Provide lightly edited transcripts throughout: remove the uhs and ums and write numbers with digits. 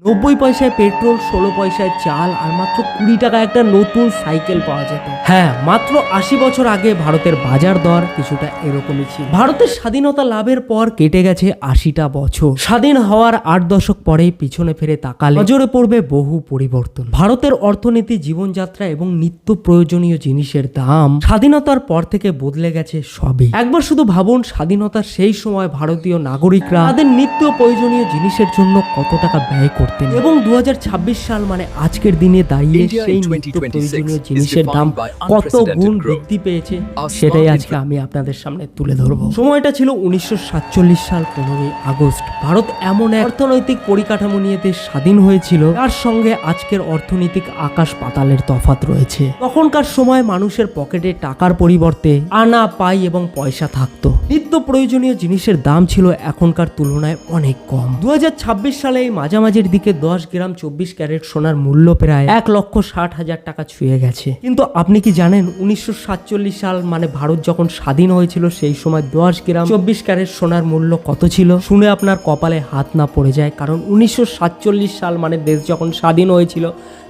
90 পয়সায় পেট্রোল, 16 পয়সায় চাল আর মাত্র 20 টাকায় একটা নতুন সাইকেল পাওয়া যেত। হ্যাঁ, মাত্র 80 বছর আগে ভারতের বাজার দর কিছুটা এরকমই ছিল। ভারতের স্বাধীনতা লাভের পর কেটে গেছে 80টা বছর। স্বাধীন হওয়ার 8 দশক পরে পিছনে ফিরে তাকালে নজরে পড়বে বহু পরিবর্তন। ভারতের অর্থনীতি, জীবনযাত্রা এবং নিত্য প্রয়োজনীয় জিনিসের দাম স্বাধীনতার পর থেকে বদলে গেছে সবই। একবার শুধু ভাবুন, স্বাধীনতার সেই সময় ভারতীয় নাগরিকরা তাদের নিত্য প্রয়োজনীয় জিনিসের জন্য কত টাকা ব্যয় করতেন এবং 2026 সাল মানে আজকের দিনে দাঁড়িয়ে সেই নিত্য প্রয়োজনীয় জিনিসের দাম কত গুণ বৃদ্ধি পেয়েছে সেটাই আজকে আমি আপনাদের সামনে তুলে ধরবো। সময়টা ছিল 1947 সাল 15ই আগস্ট। ভারত এমন এক অর্থনৈতিক পরিকাঠামো নিয়ে দেশ স্বাধীন হয়েছিল তার সঙ্গে আজকের অর্থনৈতিক আকাশ পাতালের তফাৎ রয়েছে। তখনকার সময় মানুষের পকেটে টাকার পরিবর্তে আনা, পাই এবং পয়সা থাকতো। নিত্য প্রয়োজনীয় জিনিসের দাম ছিল এখনকার তুলনায় অনেক কম। 2026 সালে এই মাঝামাঝির দিকে 10 গ্রাম 24 ক্যারেট সোনার মূল্য প্রায় 1,60,000 টাকা ছুঁয়ে গেছে। কিন্তু আপনি কি জানেন 1947 সাল মানে ভারত যখন স্বাধীন হয়েছিল সেই সময় 10 গ্রাম 24 ক্যারেট সোনার মূল্য কত ছিল? শুনে আপনার কপালে হাত না পড়ে যায়, কারণ 1947 সাল মানে দেশ যখন স্বাধীন হয়েছিল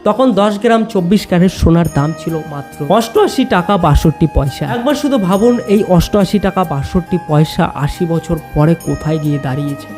তখন 10 গ্রাম 24 ক্যারেট সোনার দাম ছিল মাত্র 88 টাকা 62 পয়সা। একবার শুধু ভাবুন, এই 88 টাকা 62 পয়সা 80 বছর পরে কোথায় গিয়ে দাঁড়িয়েছে?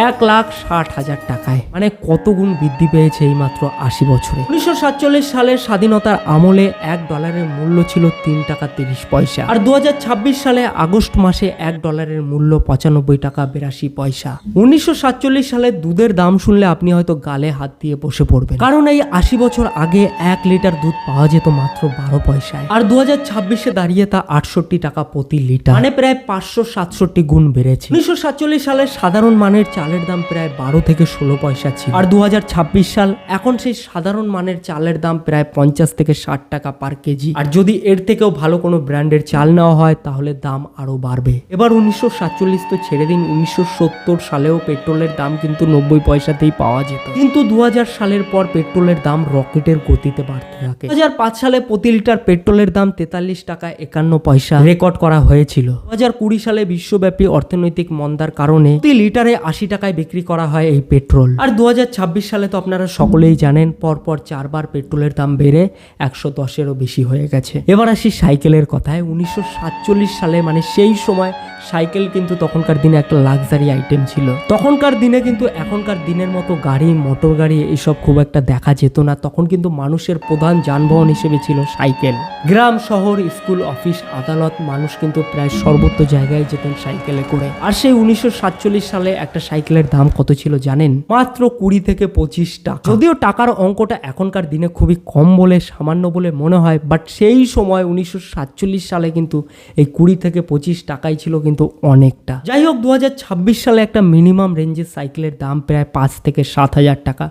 1,60,000 টাকায়। মানে কত গুণ বৃদ্ধি পেয়েছে এই মাত্র 80 বছরে। 1947 সালের স্বাধীনতার আমলে $1 মূল্য ছিল 3 টাকা 30 পয়সা, আর 2026 সালে আগস্ট মাসে $1 মূল্য 95 টাকা 82 পয়সা। 1947 সালে দুধের দাম শুনলে আপনি হয়তো গালে হাত দিয়ে বসে পড়বেন, কারণ এই 80 বছর আগে 1 লিটার দুধ পাওয়া যেত মাত্র 12 পয়সায়, আর 2026-এ দাঁড়িয়ে তা 68 টাকা প্রতি লিটার, মানে প্রায় 567 গুণ বেড়েছে। 1947 সালে সাধারণ মানের চালের দাম প্রায় 12 থেকে 16 পয়সা ছিল, আর 2026 সাল এখন সেই সাধারণ মানের চালের দাম প্রায় 50 থেকে 60 টাকা পার কেজি। আর যদি এর থেকেও ভালো কোনো ব্র্যান্ডের চাল নেওয়া হয় তাহলে দাম আরো বাড়বে। এবার 1947 তো ছেড়ে দিন, 1970 সালেও পেট্রোলের দাম কিন্তু 90 পয়সাতেই পাওয়া যেত, কিন্তু 2000 সালের পর পেট্রোলের দাম রকেটের গতিতে বাড়তে থাকে। 2005 সালে প্রতি লিটার পেট্রোলের দাম 43 টাকা 51 পয়সা রেকর্ড করা হয়েছিল। 2020 সালে বিশ্বব্যাপী অর্থনৈতিক মন্দার কারণে প্রতি লিটারে 80 টাকায় বিক্রি করা হয় এই পেট্রোল। আর 2026 সালে তো আপনারা সকলেই জানেন পরপর 4 বার পেট্রোলের দাম বেড়ে 110-এরও বেশি হয়ে গেছে। এবার আসি সাইকেলের কথায়। 1947 সালে মানে সেই সময় সাইকেল কিন্তু তখনকার দিনে একটা লাক্সারি আইটেম ছিল। তখনকার দিনে কিন্তু এখনকার দিনের মতো গাড়ি, মোটর গাড়ি এসব খুব একটা দেখা যেত না। তখন কিন্তু মানুষের প্রধান যানবাহন হিসেবে ছিল সাইকেল। গ্রাম, শহর, স্কুল, অফিস, আদালত মানুষ কিন্তু প্রায় সর্বত্র জায়গায় যেতেন সাইকেলে করে। আর সেই 1947 সালে একটা সাইকেলের দাম কত ছিল জানেন? মাত্র 20 থেকে 25 টাকা। যদিও টাকার অঙ্কটা এখনকার দিনে খুবই কম বলে, সামান্য বলে মনে হয়, বাট সেই সময় 1947 সালে কিন্তু এই 20 থেকে 25 টাকাই ছিল কিন্তু অনেকটা। যাই হোক, 2026 সালে একটা মিনিমাম রেঞ্জের সাইকেলের দাম প্রায় 5 থেকে 7,000 টাকা।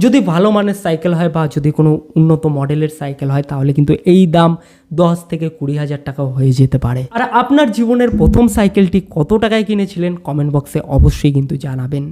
যদি ভালো মানের সাইকেল হয় বা যদি কোনো উন্নত মডেলের সাইকেল হয় তাহলে কিন্তু এই দাম 10 থেকে 20,000 টাকাও হয়ে যেতে পারে। আর আপনার জীবনের প্রথম সাইকেলটি কত টাকায় কিনেছিলেন কমেন্ট বক্সে অবশ্যই কিন্তু জানাবেন।